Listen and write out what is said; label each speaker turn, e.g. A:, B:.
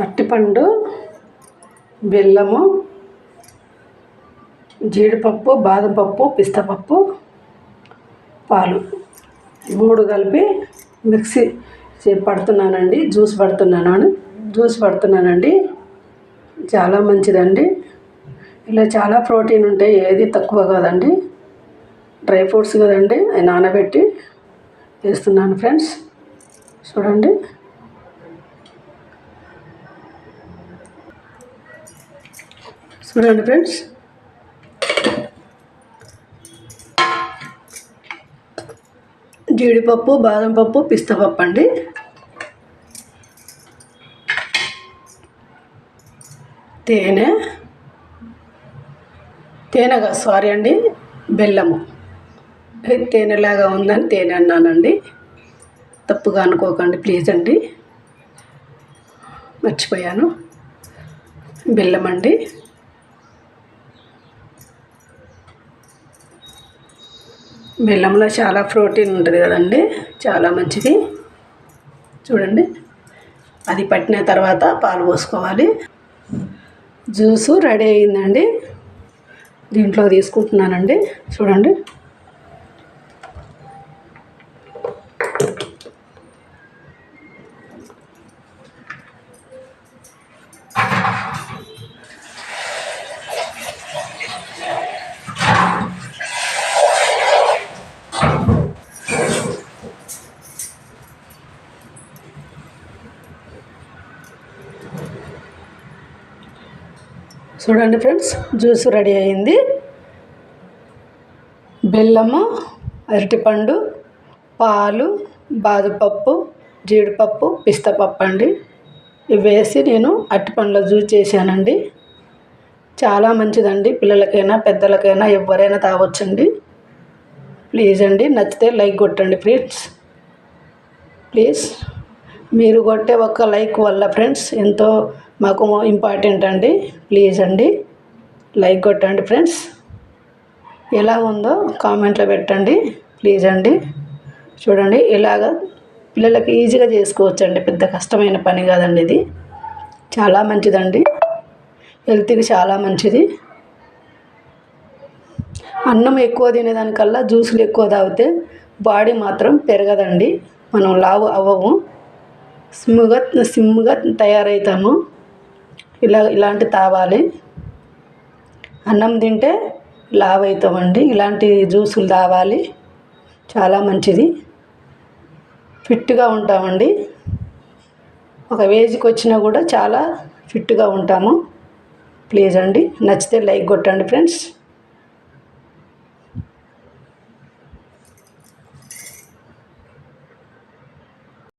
A: అరటిపండు, బెల్లము, జీడిపప్పు, బాదం పప్పు, పిస్తా పప్పు, పాలు 3 కలిపి మిక్సీ పడుతున్నానండి. జ్యూస్ పడుతున్నానండి. చాలా మంచిదండి. ఇలా చాలా ప్రోటీన్ ఉంటాయి, ఏది తక్కువ కాదండి. డ్రై ఫ్రూట్స్ కదండి, అవి నానబెట్టి వేస్తున్నాను ఫ్రెండ్స్. చూడండి. ఫ్రెండ్స్, జీడిపప్పు, బాదం పప్పు, పిస్తా పప్పు అండి. తేనెగా సారీ అండి, బెల్లము. తేనెలాగా ఉందని తేనె అన్నానండి, తప్పుగా అనుకోకండి ప్లీజ్ అండి, మర్చిపోయాను. బెల్లం అండి. బెల్లంలో చాలా ప్రోటీన్ ఉంటుంది కదండి, చాలా మంచిది. చూడండి, అది పట్టిన తర్వాత పాలు పోసుకోవాలి. జ్యూసు రెడీ అయిందండి. దీంట్లో తీసుకుంటున్నానండి. చూడండి. చూడండి ఫ్రెండ్స్, జ్యూస్ రెడీ అయింది. బెల్లము, అరటిపండు, పాలు, బాదంపప్పు, జీడిపప్పు, పిస్తా పప్పు అండి. ఇవి వేసి నేను అరటిపండ్ల జ్యూస్ చేశానండి. చాలా మంచిదండి. పిల్లలకైనా పెద్దలకైనా ఎవరైనా తాగొచ్చండి. ప్లీజ్ అండి, నచ్చితే లైక్ కొట్టండి ఫ్రెండ్స్. ప్లీజ్, మీరు కొట్టే ఒక్క లైక్ వల్ల ఫ్రెండ్స్ ఎంతో మాకు ఇంపార్టెంట్ అండి. ప్లీజ్ అండి, లైక్ కొట్టండి ఫ్రెండ్స్. ఎలా ఉందో కామెంట్లో పెట్టండి ప్లీజ్ అండి. చూడండి, ఇలాగ పిల్లలకి ఈజీగా చేసుకోవచ్చండి, పెద్ద కష్టమైన పని కాదండి. ఇది చాలా మంచిదండి, హెల్త్కి చాలా మంచిది. అన్నం ఎక్కువ తినేదానికల్లా జ్యూసులు ఎక్కువ తాగితే బాడీ మాత్రం పెరగదండి, మనం లావు అవ్వము, స్లిమ్గా తయారవుతాము. ఇలాంటి తాగాలి. అన్నం తింటే లావు అవుతామండి, ఇలాంటి జ్యూసులు తాగాలి, చాలా మంచిది. ఫిట్గా ఉంటామండి, ఒక ఏజ్కి వచ్చినా కూడా చాలా ఫిట్గా ఉంటాము. ప్లీజ్ అండి, నచ్చితే లైక్ కొట్టండి ఫ్రెండ్స్.